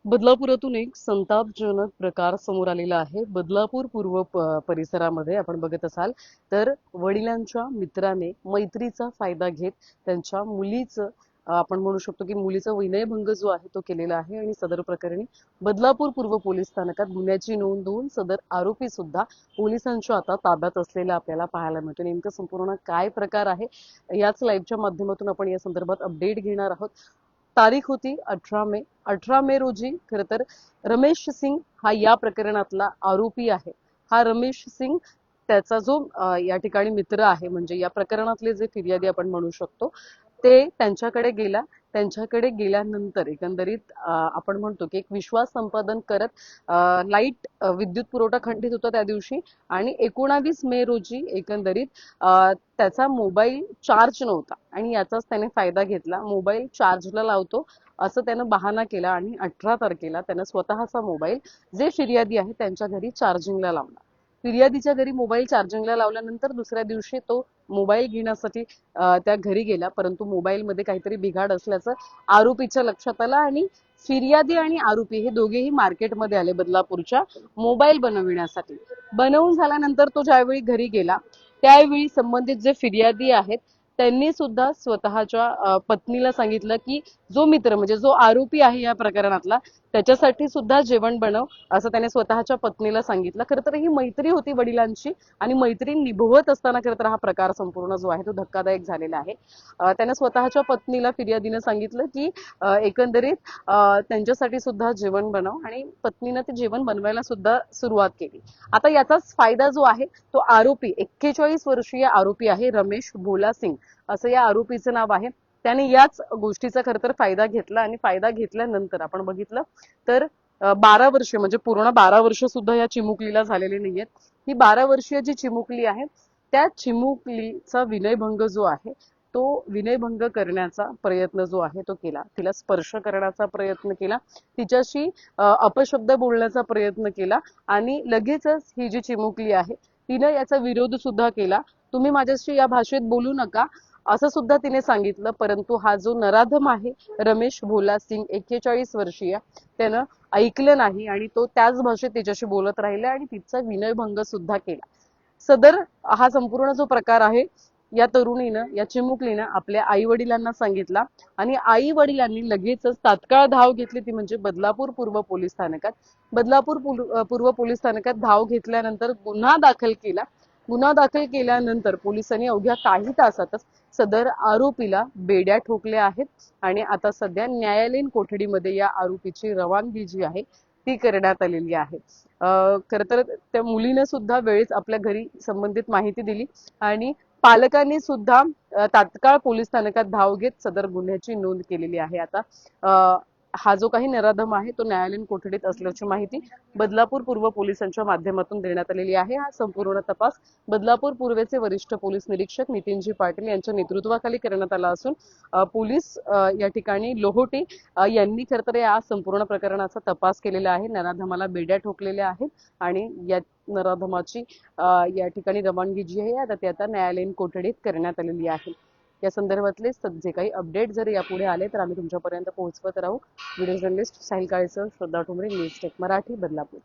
बदलापुरातून एक संतापजनक प्रकार समोर आलेला आहे. बदलापूर पूर्व परिसरामध्ये आपण बघत असाल तर वडिलांच्या मित्राने मैत्रीचा फायदा घेत त्यांच्या मुलीचं आपण म्हणू शकतो की मुलीचा विनयभंग जो आहे तो केलेला आहे आणि सदर प्रकरणी बदलापूर पूर्व पोलीस स्थानकात गुन्ह्याची नोंद होऊन सदर आरोपी सुद्धा पोलिसांच्या आता ताब्यात असलेला आपल्याला पाहायला मिळतो. नेमकं संपूर्ण काय प्रकार आहे याच लाईव्हच्या माध्यमातून आपण या संदर्भात अपडेट घेणार आहोत. तारीख होती 18 मे. 18 मे रोजी खर तर रमेश सिंग हा या प्रकरणातला आरोपी आहे. हा रमेश सिंग त्याचा जो या ठिकाणी मित्र आहे, म्हणजे या प्रकरणातले जे फिर्यादी आपण म्हणू शकतो, ते त्यांच्याकडे गेला. त्यांच्याकडे गेल्यानंतर एकंदरीत आपण म्हणतो की एक विश्वास संपादन करत लाईट विद्युत पुरवठा खंडित होता त्या दिवशी आणि 19 मे रोजी एकंदरीत त्याचा मोबाईल चार्ज नव्हता आणि याचाच त्याने फायदा घेतला. मोबाईल चार्जला लावतो असं त्यानं बहाणा केला आणि 18 तारखेला त्यानं स्वतःचा मोबाईल जे फिर्यादी आहे त्यांच्या घरी चार्जिंगला लावला. फिर्यादीच्या घरी मोबाईल चार्जिंगला लावल्यानंतर दुसऱ्या दिवशी तो मोबाईल घेण्यासाठी त्या घरी गेला, परंतु मोबाईल मध्ये काहीतरी बिघाड असल्याचं आरोपीच्या लक्षात आलं आणि फिर्यादी आणि आरोपी हे दोघेही मार्केटमध्ये आले बदलापूरच्या मोबाईल बनविण्यासाठी. बनवून झाल्यानंतर तो ज्यावेळी घरी गेला त्यावेळी संबंधित जे फिर्यादी आहेत त्यांनी सुद्धा स्वतःच्या पत्नीला सांगितलं की जो मित्र म्हणजे जो आरोपी आहे या प्रकरणातला त्याच्यासाठी सुद्धा जेवण बनव असं त्याने स्वतःच्या पत्नीला सांगितलं. खरं तर ही मैत्री होती वडिलांची आणि मैत्री निभवत असताना खरं तर हा प्रकार संपूर्ण जो आहे तो धक्कादायक झालेला आहे. त्याने स्वतःच्या पत्नीला फिर्यादीनं सांगितलं की एकंदरीत त्यांच्यासाठी सुद्धा जेवण बनव आणि पत्नीनं ते जेवण बनवायला सुद्धा सुरुवात केली. आता याचाच फायदा जो आहे तो आरोपी 41 वर्षीय आरोपी आहे रमेश भोला सिंग असं या आरोपीचं नाव आहे. त्याने याच गोष्टीचा खरं तर फायदा घेतला आणि फायदा घेतल्यानंतर आपण बघितलं तर 12 वर्ष म्हणजे पूर्ण 12 वर्ष सुद्धा या चिमुकलीला झालेली नाहीयेत. ही 12 वर्षीय जी चिमुकली आहे त्या चिमुकलीचा विनयभंग जो आहे तो विनयभंग करण्याचा प्रयत्न जो आहे तो केला. तिला स्पर्श करण्याचा प्रयत्न केला, तिच्याशी अपशब्द बोलण्याचा प्रयत्न केला आणि लगेचच ही जी चिमुकली आहे तिनं याचा विरोध सुद्धा केला. तुम्ही माझ्याशी या भाषेत बोलू नका असं सुद्धा तिने सांगितलं, परंतु हा जो नराधम आहे रमेश भोला सिंग 41 वर्षीय त्यानं ऐकलं नाही आणि तो त्याच भाषेत तिच्याशी बोलत राहिला आणि तिचा विनयभंग सुद्धा केला. सदर हा संपूर्ण जो प्रकार आहे या तरुणीनं या चिमुकलीनं आपल्या आई वडिलांना सांगितला आणि आई वडिलांनी लगेचच तात्काळ धाव घेतली, ती म्हणजे बदलापूर पूर्व पोलीस स्थानकात. बदलापूर पूर्व पोलीस स्थानकात धाव घेतल्यानंतर गुन्हा दाखल केला. गुन्हा दाखल केल्यानंतर पोलिसांनी अवघ्या काही तासातच सदर आरोपीला बेड्या ठोकल्या आहेत आणि आता सध्या न्यायालयीन कोठडीमध्ये या आरोपीची रवानगी जी आहे ती करण्यात आलेली आहे. खर तर त्या मुलीने सुद्धा वेळेस आपल्या घरी संबंधित माहिती दिली आणि पालकांनी सुद्धा तात्काळ पोलीस स्थानकात धाव घेत सदर गुन्ह्याची नोंद केलेली आहे. आता हा जो काही नराधम आहे तो न्यायालयीन कोठडीत असल्याची माहिती बदलापूर पूर्व पोलिसांच्या माध्यमातून देण्यात आलेली आहे. हा संपूर्ण तपास बदलापूर पूर्वेचे वरिष्ठ पोलीस निरीक्षक नितीनजी पाटील यांच्या नेतृत्वाखाली करण्यात आला असून पोलीस या ठिकाणी लोहोटे यांनी खरं तर या संपूर्ण प्रकरणाचा तपास केलेला आहे. नराधमाला बेड्या ठोकलेल्या आहेत आणि या नराधमाची या ठिकाणी रवानगी जी आहे आता ती आता न्यायालयीन कोठडीत करण्यात आलेली आहे. या संदर्भातले जे काही अपडेट जर यापुढे आले तर आम्ही तुमच्यापर्यंत पोहोचवत राहू. व्हिडिओ जर्नलिस्ट साहिल काळेसह श्रद्धा ठोंबरे, न्यूज टेक मराठी, बदलापूर.